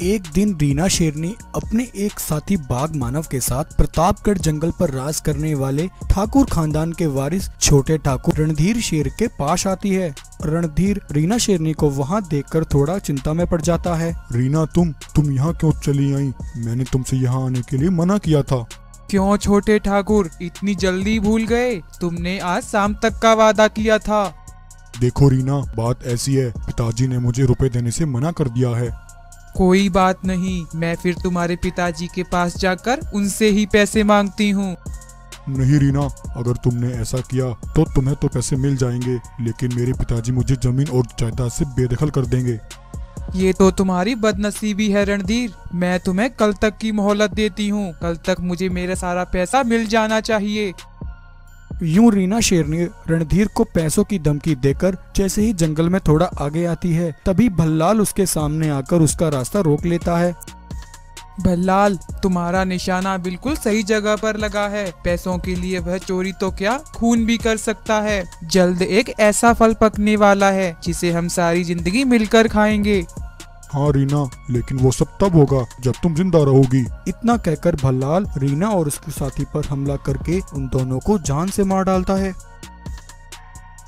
एक दिन रीना शेरनी अपने एक साथी बाघ मानव के साथ प्रतापगढ़ जंगल पर राज करने वाले ठाकुर खानदान के वारिस छोटे ठाकुर रणधीर शेर के पास आती है। रणधीर रीना शेरनी को वहां देखकर थोड़ा चिंता में पड़ जाता है। रीना, तुम यहाँ क्यों चली आई? मैंने तुमसे यहाँ आने के लिए मना किया था। क्यों छोटे ठाकुर, इतनी जल्दी भूल गए? तुमने आज शाम तक का वादा किया था। देखो रीना, बात ऐसी है, पिताजी ने मुझे रुपए देने से मना कर दिया है। कोई बात नहीं, मैं फिर तुम्हारे पिताजी के पास जाकर उनसे ही पैसे मांगती हूँ। नहीं रीना, अगर तुमने ऐसा किया तो तुम्हें तो पैसे मिल जाएंगे, लेकिन मेरे पिताजी मुझे जमीन और जायदाद से बेदखल कर देंगे। ये तो तुम्हारी बदनसीबी है रणधीर। मैं तुम्हें कल तक की मोहलत देती हूँ। कल तक मुझे मेरा सारा पैसा मिल जाना चाहिए। यूं रीना शेरनी रणधीर को पैसों की धमकी देकर जैसे ही जंगल में थोड़ा आगे आती है, तभी भल्लाल उसके सामने आकर उसका रास्ता रोक लेता है। भल्लाल, तुम्हारा निशाना बिल्कुल सही जगह पर लगा है। पैसों के लिए वह चोरी तो क्या, खून भी कर सकता है। जल्द एक ऐसा फल पकने वाला है जिसे हम सारी जिंदगी मिलकर खाएंगे। हाँ रीना, लेकिन वो सब तब होगा जब तुम जिंदा रहोगी। इतना कहकर भल्लाल रीना और उसके साथी पर हमला करके उन दोनों को जान से मार डालता है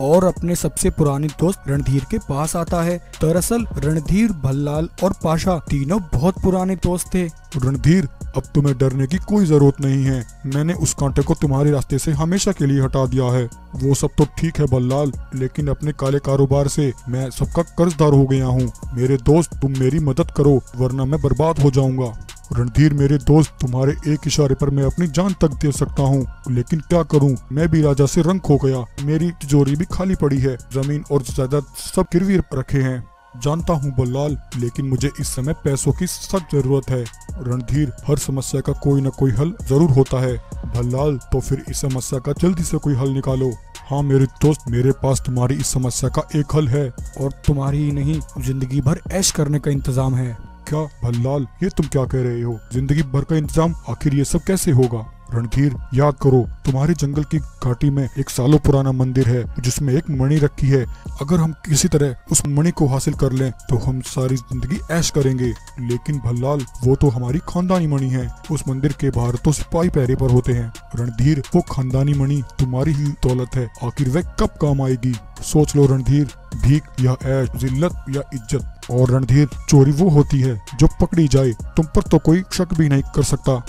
और अपने सबसे पुराने दोस्त रणधीर के पास आता है। दरअसल रणधीर, भल्लाल और पाशा तीनों बहुत पुराने दोस्त थे। रणधीर, अब तुम्हें डरने की कोई जरूरत नहीं है। मैंने उस कांटे को तुम्हारे रास्ते से हमेशा के लिए हटा दिया है। वो सब तो ठीक है भल्लाल, लेकिन अपने काले कारोबार से मैं सबका कर्जदार हो गया हूँ। मेरे दोस्त, तुम मेरी मदद करो, वरना मैं बर्बाद हो जाऊंगा। रणधीर मेरे दोस्त, तुम्हारे एक इशारे पर मैं अपनी जान तक दे सकता हूँ, लेकिन क्या करूँ, मैं भी राजा से रंग खो गया। मेरी तिजोरी भी खाली पड़ी है, जमीन और जायदाद सब गिरवी रखे हैं। जानता हूँ भल्लाल, लेकिन मुझे इस समय पैसों की सख्त जरूरत है। रणधीर, हर समस्या का कोई न कोई हल जरूर होता है। भल्लाल, तो फिर इस समस्या का जल्दी से कोई हल निकालो। हाँ मेरे दोस्त, मेरे पास तुम्हारी इस समस्या का एक हल है। और तुम्हारी ही नहीं, जिंदगी भर ऐश करने का इंतजाम है। क्या भल्लाल, ये तुम क्या कह रहे हो? जिंदगी भर का इंतजाम? आखिर ये सब कैसे होगा? रणधीर, याद करो, तुम्हारे जंगल की घाटी में एक सालों पुराना मंदिर है जिसमें एक मणि रखी है। अगर हम किसी तरह उस मणि को हासिल कर लें तो हम सारी जिंदगी ऐश करेंगे। लेकिन भल्लाल, वो तो हमारी खानदानी मणि है। उस मंदिर के बाहर तो सिपाही पहरे पर होते हैं। रणधीर, वो खानदानी मणि तुम्हारी ही दौलत है। आखिर वह कब काम आएगी? सोच लो रणधीर, भीख या ऐश, जिल्लत या इज्जत। और रणधीर, चोरी वो होती है जो पकड़ी जाए, तुम पर तो कोई शक भी नहीं कर सकता।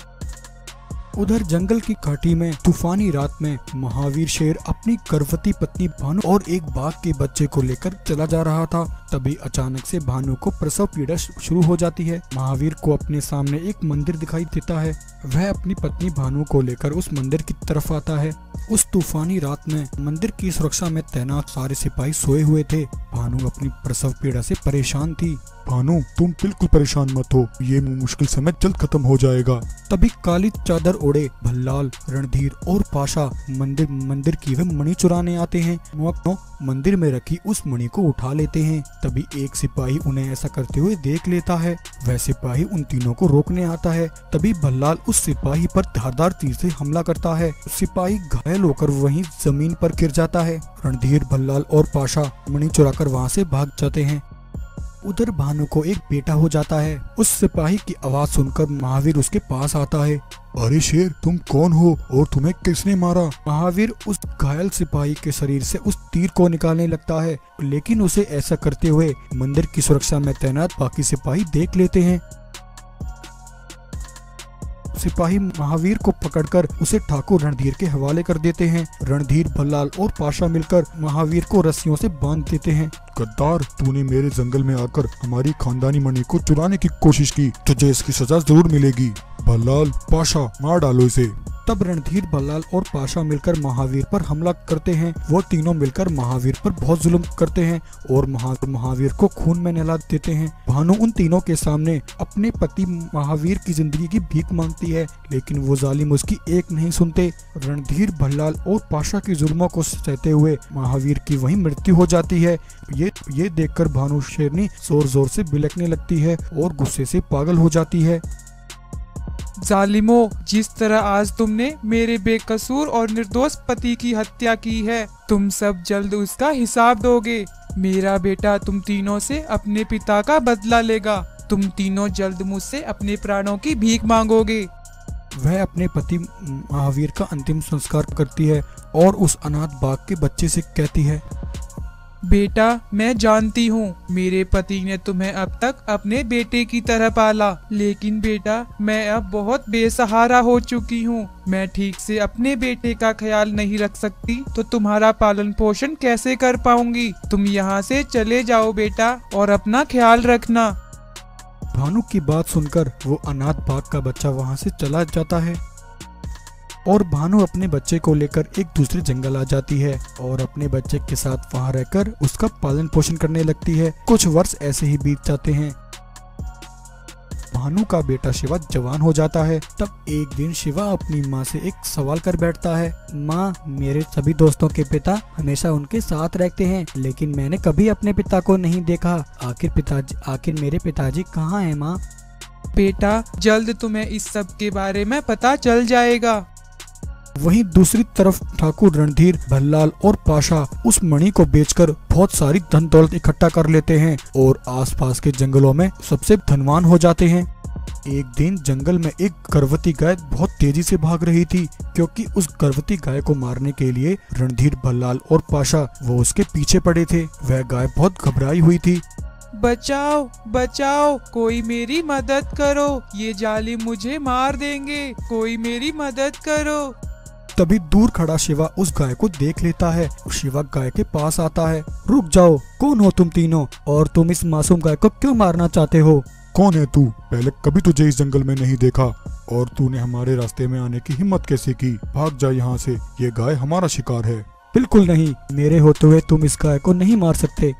उधर जंगल की घाटी में तूफानी रात में महावीर शेर अपनी गर्भवती पत्नी भानु और एक बाघ के बच्चे को लेकर चला जा रहा था। तभी अचानक से भानु को प्रसव पीड़ा शुरू हो जाती है। महावीर को अपने सामने एक मंदिर दिखाई देता है। वह अपनी पत्नी भानु को लेकर उस मंदिर की तरफ आता है। उस तूफानी रात में मंदिर की सुरक्षा में तैनात सारे सिपाही सोए हुए थे। भानु अपनी प्रसव पीड़ा से परेशान थी। भानु, तुम बिल्कुल परेशान मत हो, ये मुश्किल समय जल्द खत्म हो जाएगा। तभी काली चादर ओढ़े भल्लाल, रणधीर और पाशा मंदिर की वह मणि चुराने आते हैं। वो मंदिर में रखी उस मणि को उठा लेते हैं। तभी एक सिपाही उन्हें ऐसा करते हुए देख लेता है। वह सिपाही उन तीनों को रोकने आता है। तभी भल्लाल उस सिपाही पर धारदार तीर से हमला करता है। सिपाही घायल होकर वहीं जमीन पर गिर जाता है। रणधीर, भल्लाल और पाशा मणि चुराकर वहां से भाग जाते हैं। उधर भानु को एक बेटा हो जाता है। उस सिपाही की आवाज सुनकर महावीर उसके पास आता है। अरे शेर, तुम कौन हो और तुम्हें किसने मारा? महावीर उस घायल सिपाही के शरीर से उस तीर को निकालने लगता है, लेकिन उसे ऐसा करते हुए मंदिर की सुरक्षा में तैनात बाकी सिपाही देख लेते हैं। सिपाही महावीर को पकड़कर उसे ठाकुर रणधीर के हवाले कर देते हैं। रणधीर, भल्लाल और पाशा मिलकर महावीर को रस्सियों से बांध देते हैं। गद्दार, तूने मेरे जंगल में आकर हमारी खानदानी मणि को चुराने की कोशिश की, तुझे इसकी सजा जरूर मिलेगी। भल्लाल, पाशा, मार डालो इसे। तब रणधीर, भल्लाल और पाशा मिलकर महावीर पर हमला करते हैं। वो तीनों मिलकर महावीर पर बहुत जुल्म करते हैं और महावीर को खून में नहला देते हैं। भानु उन तीनों के सामने अपने पति महावीर की जिंदगी की भीख मांगती है, लेकिन वो जालिम उसकी एक नहीं सुनते। रणधीर, भल्लाल और पाशा के जुल्मों को सहते हुए महावीर की वहीं मृत्यु हो जाती है। ये देखकर भानु शेरनी जोर जोर से बिलखने लगती है और गुस्से से पागल हो जाती है। जालिमो, जिस तरह आज तुमने मेरे बेकसूर और निर्दोष पति की हत्या की है, तुम सब जल्द उसका हिसाब दोगे। मेरा बेटा तुम तीनों से अपने पिता का बदला लेगा। तुम तीनों जल्द मुझसे अपने प्राणों की भीख मांगोगे। वह अपने पति महावीर का अंतिम संस्कार करती है और उस अनाथ बाघ के बच्चे से कहती है, बेटा, मैं जानती हूँ मेरे पति ने तुम्हें अब तक अपने बेटे की तरह पाला, लेकिन बेटा मैं अब बहुत बेसहारा हो चुकी हूँ। मैं ठीक से अपने बेटे का ख्याल नहीं रख सकती तो तुम्हारा पालन पोषण कैसे कर पाऊंगी। तुम यहाँ से चले जाओ बेटा और अपना ख्याल रखना। भानु की बात सुनकर वो अनाथ बाघ का बच्चा वहाँ से चला जाता है और भानु अपने बच्चे को लेकर एक दूसरे जंगल आ जाती है और अपने बच्चे के साथ वहाँ रहकर उसका पालन पोषण करने लगती है। कुछ वर्ष ऐसे ही बीत जाते हैं। भानु का बेटा शिवा जवान हो जाता है। तब एक दिन शिवा अपनी माँ से एक सवाल कर बैठता है, माँ, मेरे सभी दोस्तों के पिता हमेशा उनके साथ रहते हैं, लेकिन मैंने कभी अपने पिता को नहीं देखा। आखिर मेरे पिताजी कहाँ हैं माँ? बेटा, जल्द तुम्हें इस सब के बारे में पता चल जाएगा। वहीं दूसरी तरफ ठाकुर रणधीर, भल्लाल और पाशा उस मणि को बेचकर बहुत सारी धन दौलत इकट्ठा कर लेते हैं और आसपास के जंगलों में सबसे धनवान हो जाते हैं। एक दिन जंगल में एक गर्भवती गाय बहुत तेजी से भाग रही थी, क्योंकि उस गर्भवती गाय को मारने के लिए रणधीर, भल्लाल और पाशा वो उसके पीछे पड़े थे। वह गाय बहुत घबराई हुई थी। बचाओ बचाओ, कोई मेरी मदद करो, ये जालिम मुझे मार देंगे, कोई मेरी मदद करो। तभी दूर खड़ा शिवा उस गाय को देख लेता है। शिवा गाय के पास आता है। रुक जाओ, कौन हो तुम तीनों और तुम इस मासूम गाय को क्यों मारना चाहते हो? कौन है तू? पहले कभी तुझे इस जंगल में नहीं देखा और तूने हमारे रास्ते में आने की हिम्मत कैसे की? भाग जा यहाँ से, ये गाय हमारा शिकार है। बिल्कुल नहीं, मेरे होते हुए तुम इस गाय को नहीं मार सकते।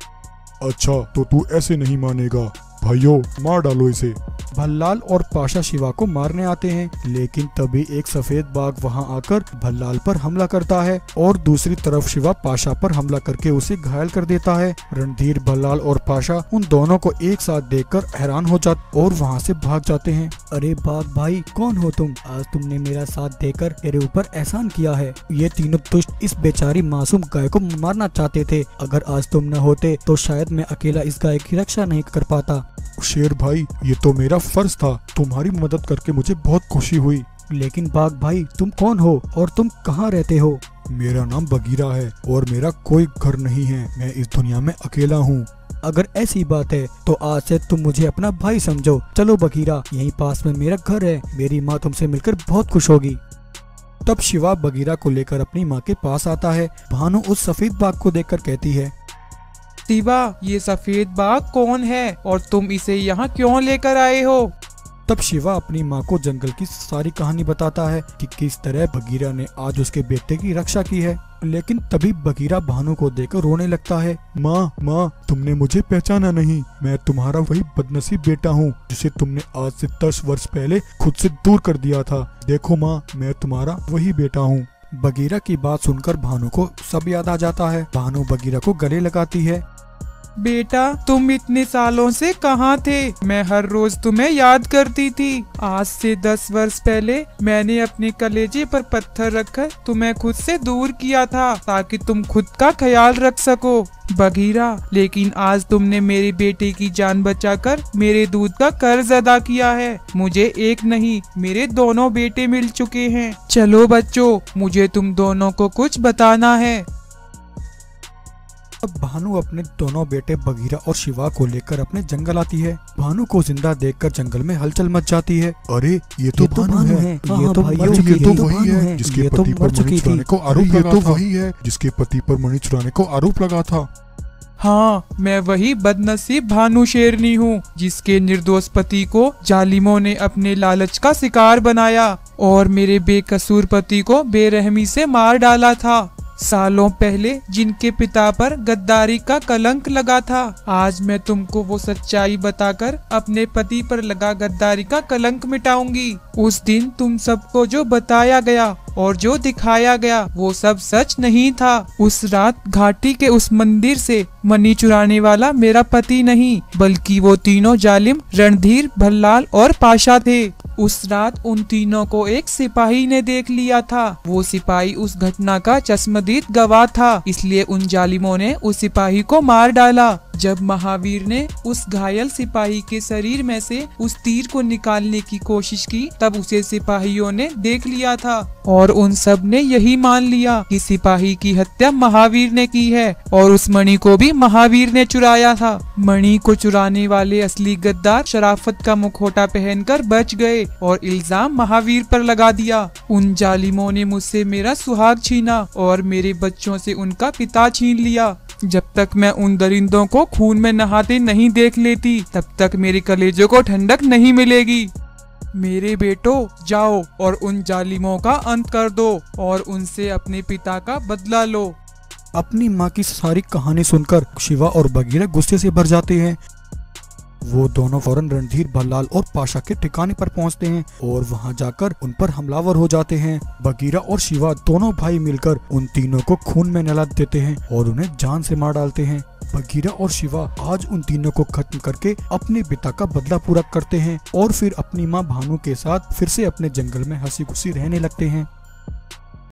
अच्छा, तो तू ऐसे नहीं मानेगा। भाइयों, मार डालो इसे। भल्लाल और पाशा शिवा को मारने आते हैं, लेकिन तभी एक सफेद बाघ वहां आकर भल्लाल पर हमला करता है और दूसरी तरफ शिवा पाशा पर हमला करके उसे घायल कर देता है। रणधीर, भल्लाल और पाशा उन दोनों को एक साथ देखकर हैरान हो जाते और वहां से भाग जाते हैं। अरे बाघ भाई, कौन हो तुम? आज तुमने मेरा साथ देकर मेरे ऊपर एहसान किया है। ये तीनों दुष्ट इस बेचारी मासूम गाय को मारना चाहते थे। अगर आज तुम न होते तो शायद मैं अकेला इस गाय की रक्षा नहीं कर पाता। शेर भाई, ये तो मेरा फर्ज था। तुम्हारी मदद करके मुझे बहुत खुशी हुई। लेकिन बाघ भाई, तुम कौन हो और तुम कहाँ रहते हो? मेरा नाम बगीरा है और मेरा कोई घर नहीं है। मैं इस दुनिया में अकेला हूँ। अगर ऐसी बात है तो आज से तुम मुझे अपना भाई समझो। चलो बगीरा, यहीं पास में मेरा घर है। मेरी माँ तुमसे मिलकर बहुत खुश होगी। तब शिवा बगीरा को लेकर अपनी माँ के पास आता है। भानु उस सफेद बाघ को देखकर कहती है, शिवा, ये सफेद बाघ कौन है और तुम इसे यहाँ क्यों लेकर आए हो? तब शिवा अपनी माँ को जंगल की सारी कहानी बताता है कि किस तरह बगीरा ने आज उसके बेटे की रक्षा की है। लेकिन तभी बगीरा भानु को देखकर रोने लगता है। माँ, तुमने मुझे पहचाना नहीं। मैं तुम्हारा वही बदनसीब बेटा हूँ जिसे तुमने आज से 10 वर्ष पहले खुद से दूर कर दिया था। देखो माँ, मैं तुम्हारा वही बेटा हूँ। बगीरा की बात सुनकर भानु को सब याद आ जाता है। भानु बगीरा को गले लगाती है। बेटा, तुम इतने सालों से कहाँ थे? मैं हर रोज तुम्हें याद करती थी। आज से 10 वर्ष पहले मैंने अपने कलेजे पर पत्थर रखकर तुम्हें खुद से दूर किया था ताकि तुम खुद का ख्याल रख सको बगीरा। लेकिन आज तुमने मेरे बेटे की जान बचाकर मेरे दूध का कर्ज अदा किया है। मुझे एक नहीं, मेरे दोनों बेटे मिल चुके हैं। चलो बच्चों, मुझे तुम दोनों को कुछ बताना है। अब भानु अपने दोनों बेटे बगीरा और शिवा को लेकर अपने जंगल आती है। भानु को जिंदा देखकर जंगल में हलचल मच जाती है। अरे ये तो भानु है। ये तो वही है जिसके पति पर मणि चुराने को आरोप लगा था। वही है जिसके पति पर मणि चुराने को आरोप लगा था। हाँ, मैं वही बदनसीब भानु शेरनी हूँ जिसके निर्दोष पति को जालिमों ने अपने लालच का शिकार बनाया और मेरे बेकसूर पति को बेरहमी से मार डाला था। सालों पहले जिनके पिता पर गद्दारी का कलंक लगा था, आज मैं तुमको वो सच्चाई बताकर अपने पति पर लगा गद्दारी का कलंक मिटाऊंगी। उस दिन तुम सबको जो बताया गया और जो दिखाया गया वो सब सच नहीं था। उस रात घाटी के उस मंदिर से मणि चुराने वाला मेरा पति नहीं, बल्कि वो तीनों जालिम रणधीर, भल्लाल और पाशा थे। उस रात उन तीनों को एक सिपाही ने देख लिया था। वो सिपाही उस घटना का चश्मदीद गवाह था, इसलिए उन जालिमों ने उस सिपाही को मार डाला। जब महावीर ने उस घायल सिपाही के शरीर में से उस तीर को निकालने की कोशिश की, तब उसे सिपाहियों ने देख लिया था और उन सब ने यही मान लिया कि सिपाही की हत्या महावीर ने की है और उस मणि को भी महावीर ने चुराया था। मणि को चुराने वाले असली गद्दार शराफत का मुखौटा पहनकर बच गए और इल्जाम महावीर पर लगा दिया। उन जालिमों ने मुझसे मेरा सुहाग छीना और मेरे बच्चों से उनका पिता छीन लिया। जब तक मैं उन दरिंदों को खून में नहाते नहीं देख लेती, तब तक मेरे कलेजों को ठंडक नहीं मिलेगी। मेरे बेटो, जाओ और उन जालिमों का अंत कर दो और उनसे अपने पिता का बदला लो। अपनी माँ की सारी कहानी सुनकर शिवा और बगीरा गुस्से से भर जाते हैं। वो दोनों फौरन रणधीर, भल्लाल और पाशा के ठिकाने पर पहुंचते हैं और वहां जाकर उन पर हमलावर हो जाते हैं। बगीरा और शिवा दोनों भाई मिलकर उन तीनों को खून में नहला देते हैं और उन्हें जान से मार डालते हैं। बगीरा और शिवा आज उन तीनों को खत्म करके अपने पिता का बदला पूरा करते हैं और फिर अपनी माँ भानु के साथ फिर से अपने जंगल में हंसी खुशी रहने लगते हैं।